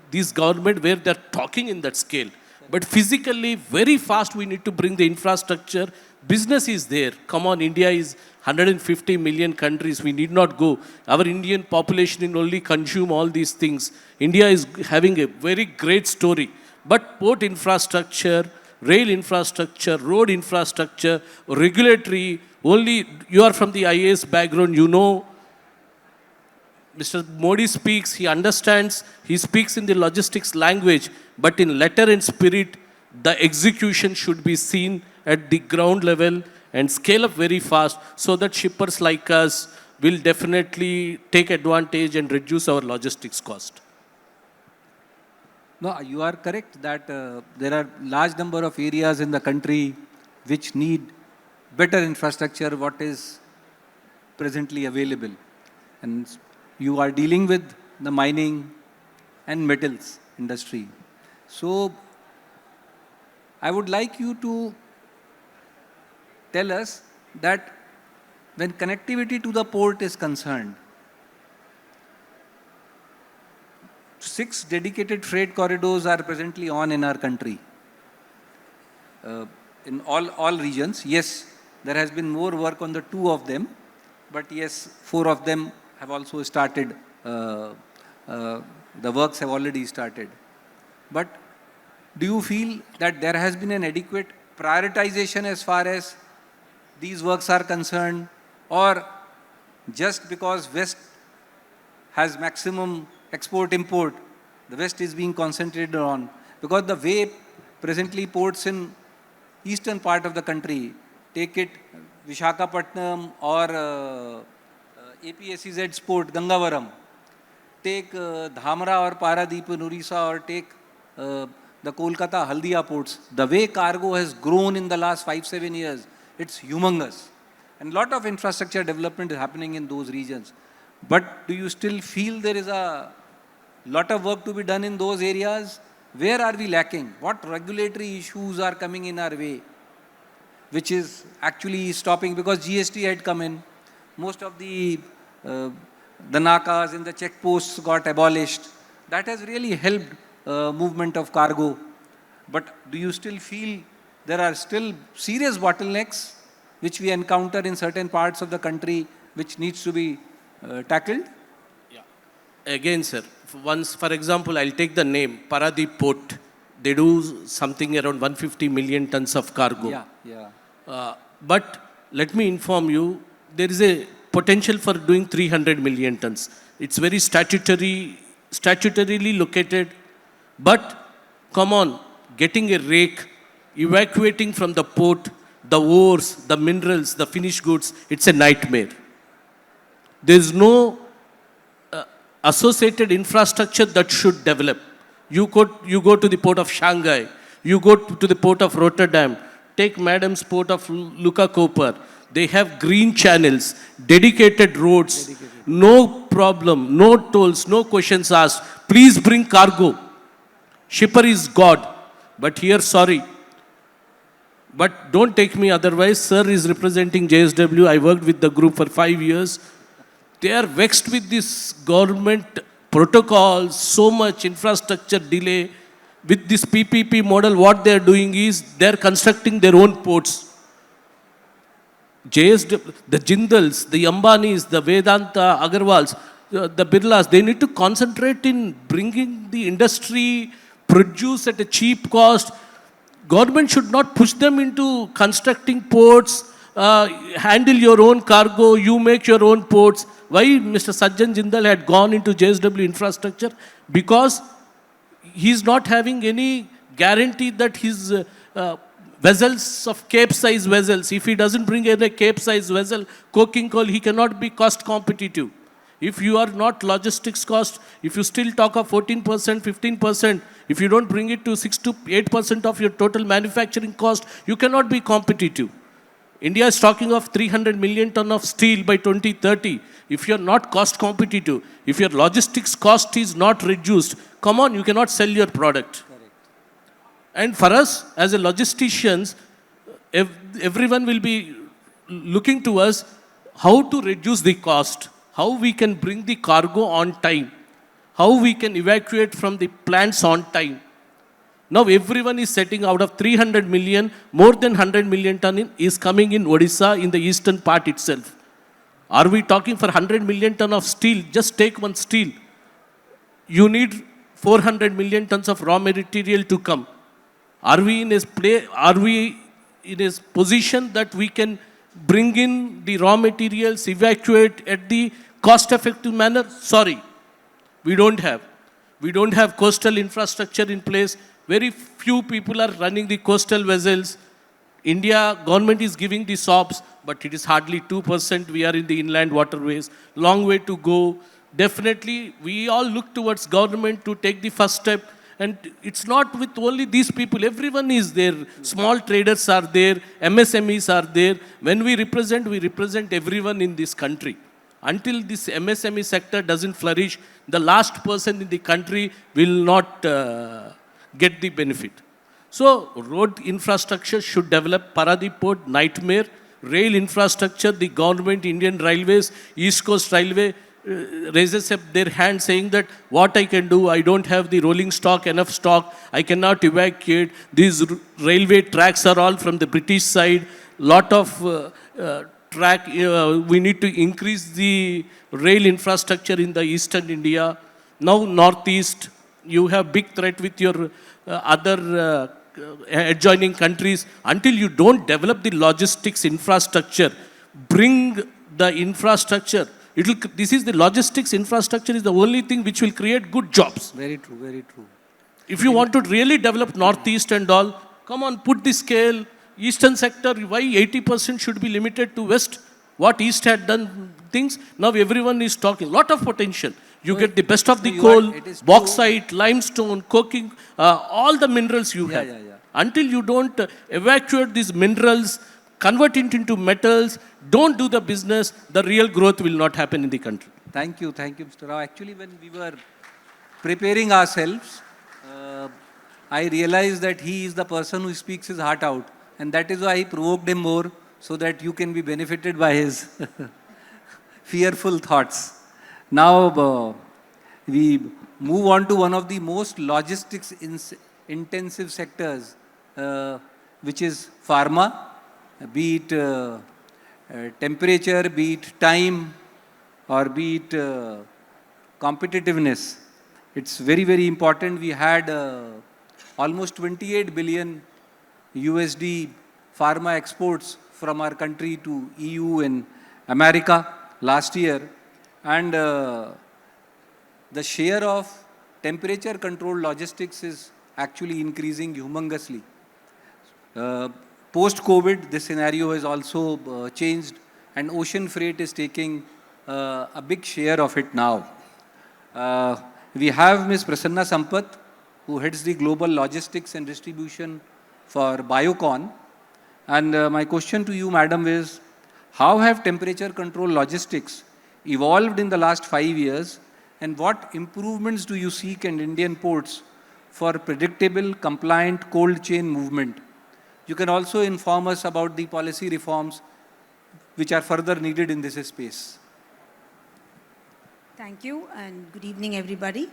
this government where they're talking in that scale. But physically, very fast, we need to bring the infrastructure. Business is there. Come on, India is 150 million countries. We need not go. Our Indian population will only consume all these things. India is having a very great story. But port infrastructure, rail infrastructure, road infrastructure, regulatory, only you are from the IAS background, you know. Mr. Modi speaks, he understands, he speaks in the logistics language, but in letter and spirit, the execution should be seen at the ground level and scale up very fast so that shippers like us will definitely take advantage and reduce our logistics cost.
No, you are correct that there are large number of areas in the country which need better infrastructure what is presently available. And you are dealing with the mining and metals industry. So I would like you to tell us that when connectivity to the port is concerned, 6 dedicated freight corridors are presently on in our country. In all regions, yes, there has been more work on the 2 of them, but yes, 4 of them have also started, the works have already started. But do you feel that there has been an adequate prioritization as far as these works are concerned, or just because West has maximum export-import, the West is being concentrated on? Because the way presently ports in eastern part of the country, take it Vishakhapatnam or APSEZ's port, Gangavaram, take Dhamra or Paradeep in Orissa, or take the Kolkata Haldia ports, the way cargo has grown in the last 5-7 years, it's humongous. And a lot of infrastructure development is happening in those regions. But do you still feel there is a lot of work to be done in those areas? Where are we lacking? What regulatory issues are coming in our way, which is actually stopping? Because GST had come in, most of the nakas and the checkposts got abolished. That has really helped movement of cargo. But do you still feel there are still serious bottlenecks which we encounter in certain parts of the country which needs to be tackled?
Yeah. Again, sir, once, for example, I'll take the name Paradeep Port. They do something around 150 million tons of cargo. But let me inform you, there is a potential for doing 300 million tons. It's very statutorily located. But come on, getting a rake, evacuating from the port, the ores, the minerals, the finished goods, it's a nightmare. There's no associated infrastructure that should develop. You go to the port of Shanghai, you go to the port of Rotterdam, take Madam's port of Luka, Koper. They have green channels, dedicated roads, no problem, no tolls, no questions asked. Please bring cargo. Shipper is God. But here, sorry. But don't take me otherwise. Sir is representing JSW. I worked with the group for 5 years. They are vexed with this government protocols, so much infrastructure delay. With this PPP model, what they are doing is they are constructing their own ports. JSW, the Jindals, the Ambanis, the Vedanta, Agarwals, the Birlas, they need to concentrate in bringing the industry produce at a cheap cost. Government should not push them into constructing ports, handle your own cargo, you make your own ports. Why Mr. Sajjan Jindal had gone into JSW infrastructure? Because he's not having any guarantee that his vessels of Cape-size vessels, if he doesn't bring in a Cape-size vessel, coking coal, he cannot be cost competitive. If you are not logistics cost, if you still talk of 14%, 15%, if you don't bring it to 6 to 8% of your total manufacturing cost, you cannot be competitive. India is talking of 300 million ton of steel by 2030. If you're not cost competitive, if your logistics cost is not reduced, come on, you cannot sell your product. Correct. And for us, as a logisticians, everyone will be looking to us how to reduce the cost, how we can bring the cargo on time, how we can evacuate from the plants on time. Now everyone is setting out of 300 million, more than 100 million ton is coming in Odisha in the eastern part itself. Are we talking for 100 million ton of steel? Just take one steel. You need 400 million tons of raw material to come. Are we in a position that we can bring in the raw materials, evacuate at the cost-effective manner? Sorry, we don't have. We don't have coastal infrastructure in place. Very few people are running the coastal vessels. India government is giving the SOPs, but it is hardly 2%. We are in the inland waterways. Long way to go. Definitely, we all look towards government to take the first step. And it's not with only these people. Everyone is there. Small traders are there. MSMEs are there. When we represent everyone in this country. Until this MSME sector doesn't flourish, the last person in the country will not get the benefit. So road infrastructure should develop. Paradip Port, nightmare. Rail infrastructure, the government, Indian Railways, East Coast Railway raises up their hand saying that what I can do, I don't have the rolling stock, enough stock, I cannot evacuate. These railway tracks are all from the British side. Lot of track, we need to increase the rail infrastructure in the eastern India. Now northeast, you have big threat with your other adjoining countries. Until you don't develop the logistics infrastructure, bring the infrastructure. This is the logistics infrastructure is the only thing which will create good jobs.
Very true, very true.
If you want to really develop northeast and all, come on, put the scale. Eastern sector, why 80% should be limited to west? What east had done things, now everyone is talking. Lot of potential. You get the best of the coal, bauxite, limestone, coking, all the minerals you have. Until you don't evacuate these minerals, convert it into metals, don't do the business, the real growth will not happen in the country.
Thank you, Mr. Rao. Actually, when we were preparing ourselves, I realized that he is the person who speaks his heart out. And that is why I provoked him more, so that you can be benefited by his fearful thoughts. Now, we move on to one of the most logistics intensive sectors, which is pharma, be it temperature, be it time, or be it competitiveness. It's very, very important. We had almost 28 billion USD pharma exports from our country to EU and America last year. And the share of temperature controlled logistics is actually increasing humongously. Post-COVID, this scenario has also changed, and ocean freight is taking a big share of it now. We have Ms. Prasanna Sampath, who heads the global logistics and distribution for Biocon. And my question to you, madam, is how have temperature control logistics evolved in the last 5 years, and what improvements do you seek in Indian ports for predictable, compliant cold chain movement? You can also inform us about the policy reforms which are further needed in this space.
Thank you and good evening, everybody.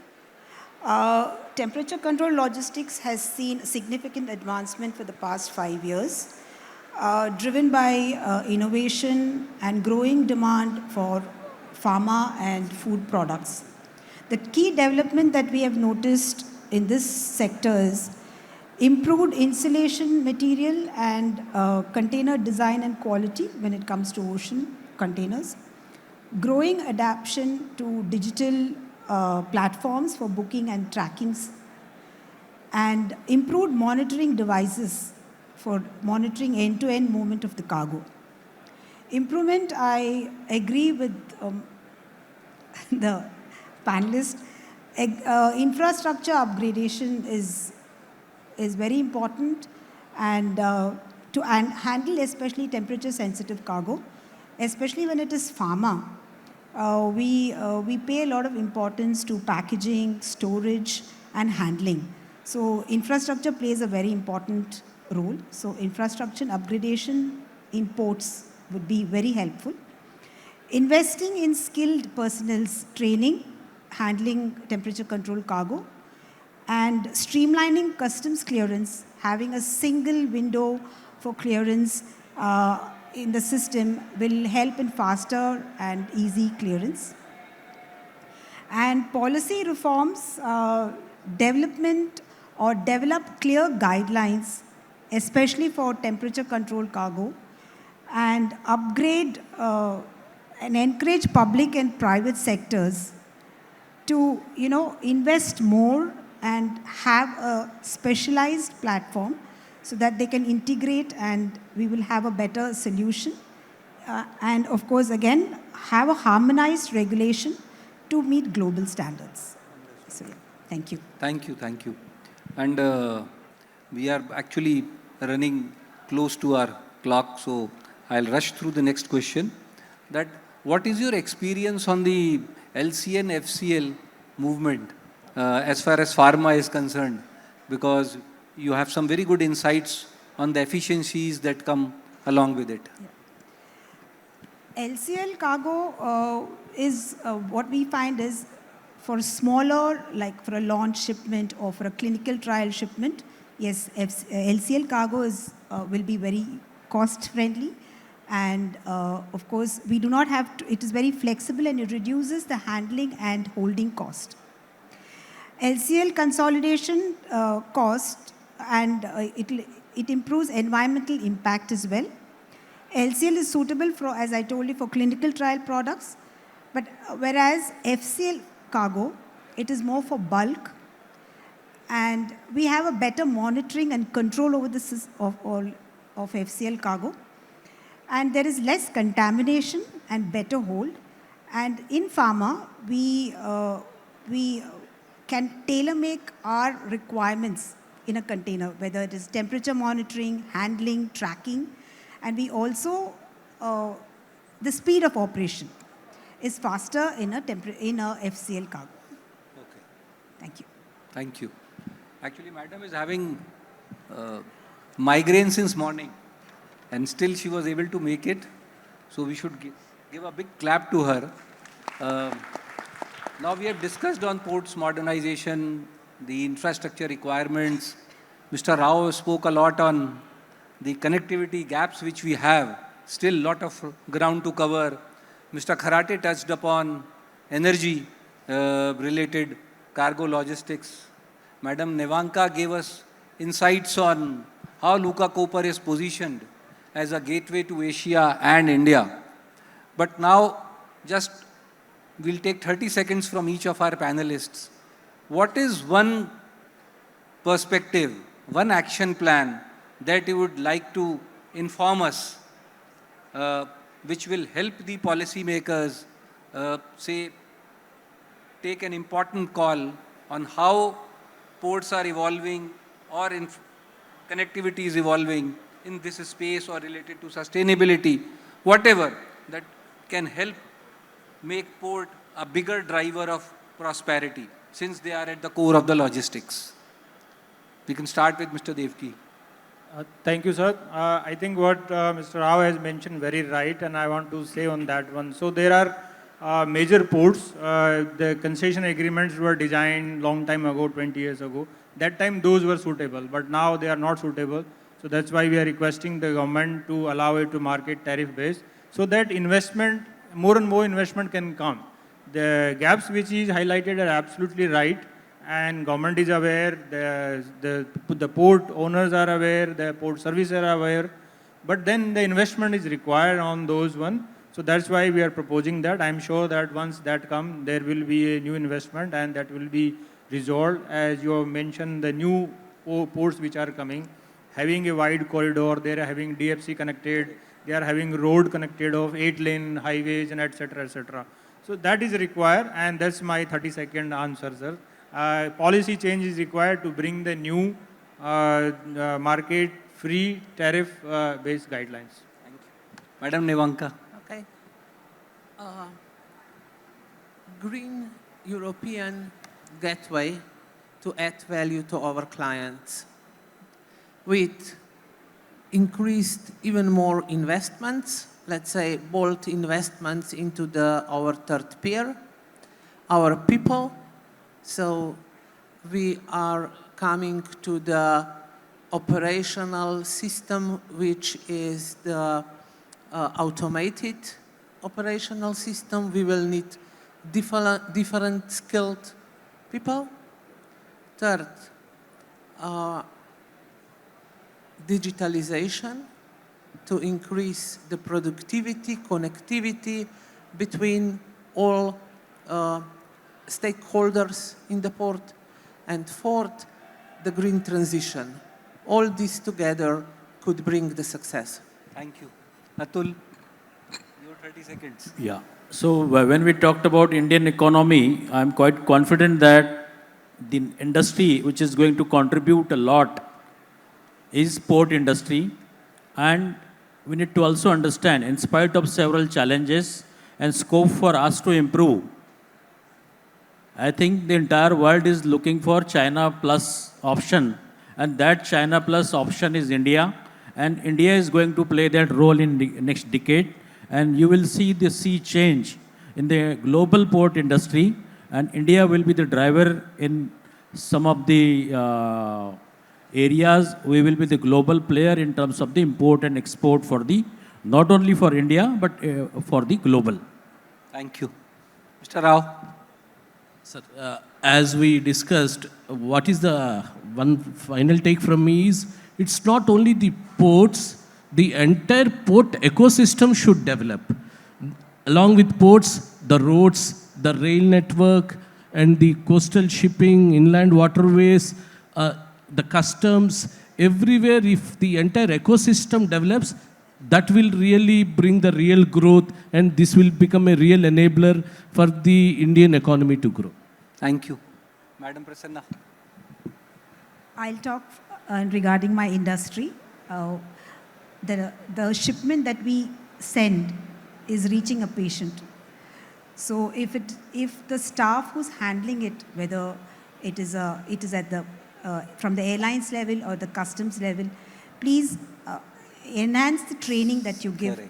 Temperature control logistics has seen significant advancement for the past 5 years, driven by innovation and growing demand for pharma and food products. The key development that we have noticed in this sector is improved insulation material and container design and quality when it comes to ocean containers, growing adaptation to digital platforms for booking and trackings, and improved monitoring devices for monitoring end-to-end movement of the cargo. Improvement, I agree with the panelists. Infrastructure upgradation is very important, and to handle especially temperature sensitive cargo, especially when it is pharma. We pay a lot of importance to packaging, storage, and handling. So infrastructure plays a very important role. So infrastructure upgradation in ports would be very helpful. Investing in skilled personnel's training, handling temperature control cargo, and streamlining customs clearance, having a single window for clearance in the system will help in faster and easy clearance. And policy reforms, development or develop clear guidelines, especially for temperature controlled cargo, and upgrade and encourage public and private sectors to invest more and have a specialized platform so that they can integrate and we will have a better solution. And of course, again, have a harmonized regulation to meet global standards. So, yeah, thank you.
Thank you, thank you. And we are actually running close to our clock, so I'll rush through the next question. That what is your experience on the LCN FCL movement as far as pharma is concerned? Because you have some very good insights on the efficiencies that come along with it.
Yeah. LCL cargo is what we find is for smaller, like for a launch shipment or for a clinical trial shipment, yes, LCL cargo will be very cost friendly. And of course, we do not have to, it is very flexible and it reduces the handling and holding cost. LCL consolidation cost and it improves environmental impact as well. LCL is suitable for, as I told you, for clinical trial products, but whereas FCL cargo, it is more for bulk, and we have a better monitoring and control over the of FCL cargo, and there is less contamination and better hold. And in pharma, we can tailor make our requirements in a container, whether it is temperature monitoring, handling, tracking, and we also the speed of operation is faster in a FCL cargo.
Okay.
Thank you.
Thank you. Actually, madam is having migraine since morning, and still she was able to make it. So we should give a big clap to her. Now we have discussed on ports modernization, the infrastructure requirements. Mr. Rao spoke a lot on the connectivity gaps which we have. Still a lot of ground to cover. Mr. Kharate touched upon energy related cargo logistics. Madam Nevenka gave us insights on how Luka Koper is positioned as a gateway to Asia and India. But now, just we'll take 30 seconds from each of our panelists. What is one perspective, one action plan that you would like to inform us, which will help the policymakers, say, take an important call on how ports are evolving or connectivity is evolving in this space or related to sustainability, whatever that can help make port a bigger driver of prosperity, since they are at the core of the logistics. We can start with Mr. Devki.
Thank you, sir. I think what Mr. Rao has mentioned very right, and I want to say on that one. So there are major ports. The concession agreements were designed long time ago, 20 years ago. That time those were suitable, but now they are not suitable. So that's why we are requesting the government to allow it to market tariff based, so that investment, more and more investment can come. The gaps which is highlighted are absolutely right, and government is aware, the port owners are aware, the port services are aware, but then the investment is required on those one. So that's why we are proposing that. I'm sure that once that comes, there will be a new investment and that will be resolved. As you have mentioned, the new ports which are coming, having a wide corridor, they are having DFC connected, they are having road connected of 8-lane highways and etc. etc. So that is required, and that's my 30-second answer, sir. Policy change is required to bring the new market-free tariff-based guidelines.
Thank you. Madam Nevenka.
Okay. Green European gateway to add value to our clients with increased even more investments, let's say bold investments into our third pier, our people. So we are coming to the operational system, which is the automated operational system. We will need different skilled people. Third, digitalization to increase the productivity, connectivity between all stakeholders in the port. And fourth, the green transition. All this together could bring the success.
Thank you. Atul, your 30 seconds.
Yeah. So when we talked about Indian economy, I'm quite confident that the industry which is going to contribute a lot is port industry. And we need to also understand, in spite of several challenges and scope for us to improve, I think the entire world is looking for China plus option. And that China plus option is India. And India is going to play that role in the next decade. And you will see the sea change in the global port industry. And India will be the driver in some of the areas. We will be the global player in terms of the import and export for the, not only for India, but for the global.
Thank you. Mr. Rao.
Sir, as we discussed, what is the one final take from me is, it's not only the ports, the entire port ecosystem should develop. Along with ports, the roads, the rail network, and the coastal shipping, inland waterways, the customs, everywhere, if the entire ecosystem develops, that will really bring the real growth, and this will become a real enabler for the Indian economy to grow.
Thank you. Madam Prasanna.
I'll talk regarding my industry. The shipment that we send is reaching a patient. So if the staff who's handling it, whether it is at the from the airlines level or the customs level, please enhance the training that you give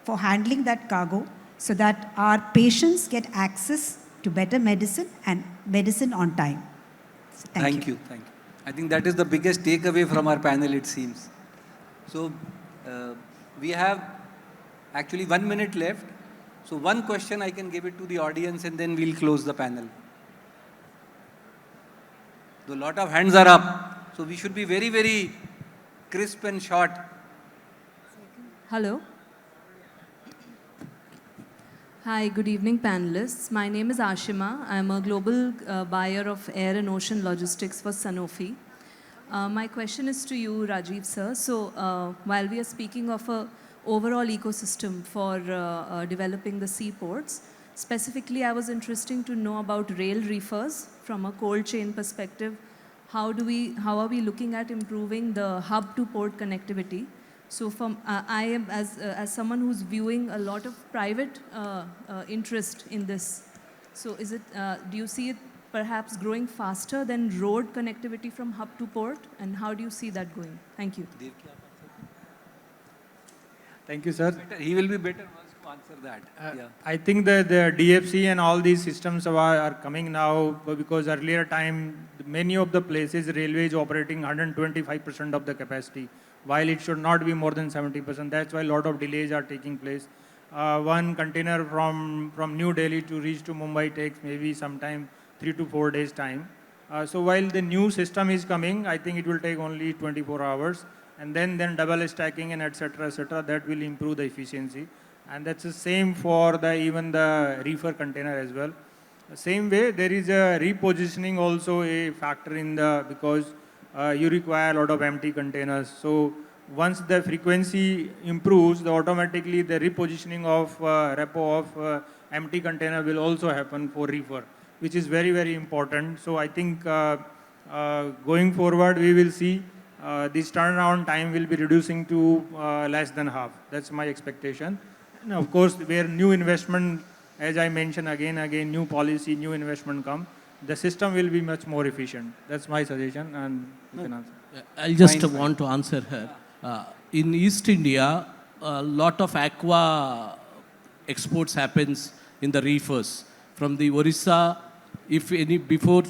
for handling that cargo, so that our patients get access to better medicine and medicine on time. So thank you.
Thank you. I think that is the biggest takeaway from our panel, it seems. So we have actually 1 minute left. So one question I can give it to the audience, and then we'll close the panel. So a lot of hands are up. So we should be very, very crisp and short.
Hello. Hi, good evening, panelists. My name is Ashima. I'm a global buyer of air and ocean logistics for Sanofi. My question is to you, Rajiv sir. So while we are speaking of a overall ecosystem for developing the seaports, specifically I was interested to know about rail reefers from a cold chain perspective. How are we looking at improving the hub to port connectivity? So from, I am, as someone who's viewing a lot of private interest in this. So is it, do you see it perhaps growing faster than road connectivity from hub to port? And how do you see that going? Thank you.
Thank you, sir.
He will be better ones to answer that. Yeah.
I think that the DFC and all these systems are coming now, because earlier time, many of the places, railway is operating 125% of the capacity, while it should not be more than 70%. That's why a lot of delays are taking place. One container from New Delhi to reach to Mumbai takes maybe sometime 3 to 4 days time. So while the new system is coming, I think it will take only 24 hours. And then double stacking and etc., that will improve the efficiency. And that's the same for even the reefer container as well. The same way, there is a repositioning also a factor in because you require a lot of empty containers. So once the frequency improves, automatically the repositioning of repo of empty container will also happen for reefer, which is very, very important. So I think going forward, we will see this turnaround time will be reducing to less than half. That's my expectation. And of course, where new investment, as I mentioned again, new policy, new investment come, the system will be much more efficient. That's my suggestion, and you can answer.
I just want to answer her. In East India, a lot of aqua exports happens in the reefers. From the Orissa, if any, before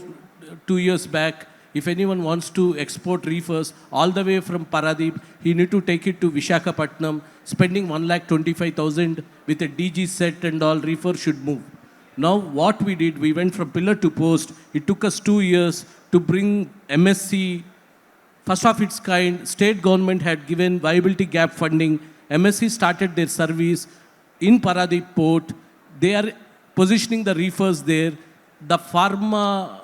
2 years back, if anyone wants to export reefers all the way from Paradip, he need to take it to Vishakhapatnam, spending 1,25,000 with a DG set and all, reefer should move. Now what we did, we went from pillar to post. It took us 2 years to bring MSC, first of its kind. State government had given viability gap funding. MSC started their service in Paradip port. They are positioning the reefers there. The pharma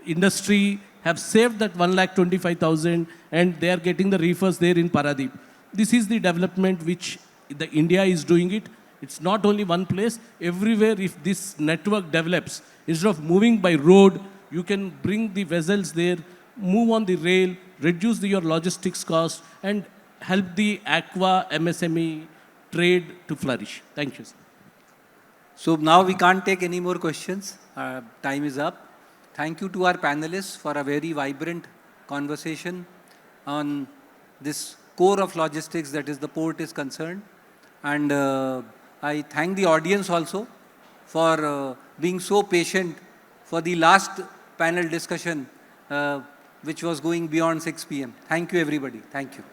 industry have saved that 1,25,000 and they are getting the reefers there in Paradip. This is the development which the India is doing it. It's not only one place. Everywhere, if this network develops, instead of moving by road, you can bring the vessels there, move on the rail, reduce your logistics cost, and help the aqua MSME trade to flourish. Thank you, sir.
So now we can't take any more questions. Time is up. Thank you to our panelists for a very vibrant conversation on this core of logistics, that is the port is concerned. And I thank the audience also for being so patient for the last panel discussion, which was going beyond 6 p.m. Thank you, everybody. Thank you.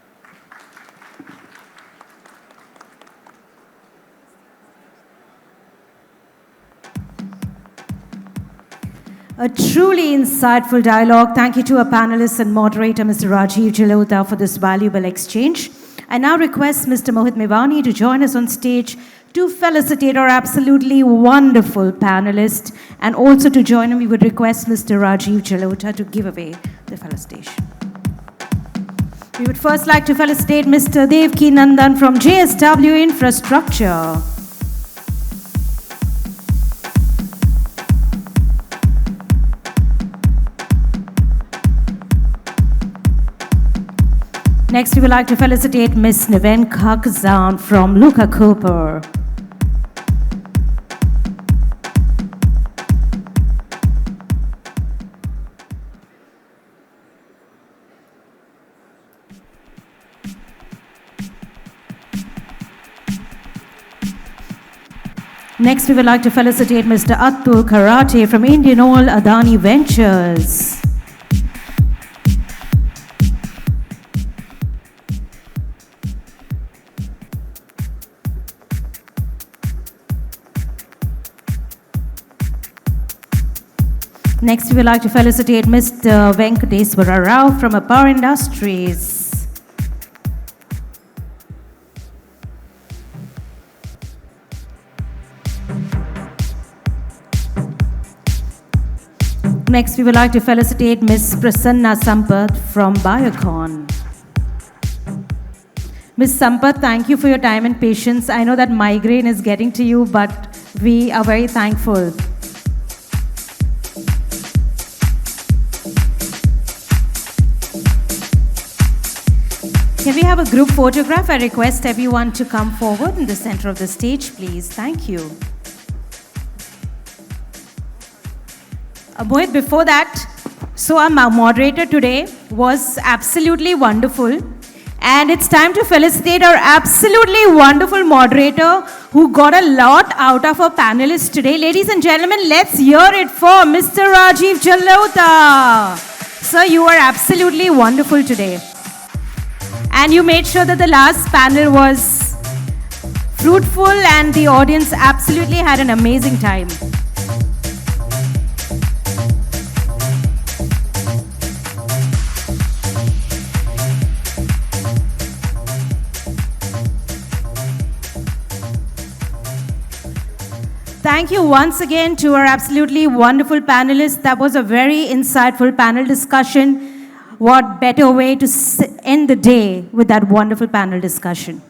A truly insightful dialogue. Thank you to our panelists and moderator, Mr. Rajiv Jalota, for this valuable exchange. I now request Mr. Mohit Mewani to join us on stage to felicitate our absolutely wonderful panelists. And also to join him, we would request Mr. Rajiv Jalota to give away the felicitation. We would first like to felicitate Mr. Devki Nandan from JSW Infrastructure. Next, we would like to felicitate Ms. Nevenka Kržan from Luka, Koper. Next, we would like to felicitate Mr. Atul Kharate from IndianOil Adani Ventures. Next, we would like to felicitate Mr. Venkateswara from APAR Industries. Next, we would like to felicitate Ms. Prasanna Sampath from Biocon. Ms. Sampath, thank you for your time and patience. I know that migraine is getting to you, but we are very thankful. Can we have a group photograph? I request everyone to come forward in the center of the stage, please. Thank you. Mohit, before that, so our moderator today was absolutely wonderful. And it's time to felicitate our absolutely wonderful moderator who got a lot out of our panelists today. Ladies and gentlemen, let's hear it for Mr. Rajiv Jalota. Sir, you are absolutely wonderful today. And you made sure that the last panel was fruitful and the audience absolutely had an amazing time. Thank you once again to our absolutely wonderful panelists. That was a very insightful panel discussion. What better way to end the day with that wonderful panel discussion?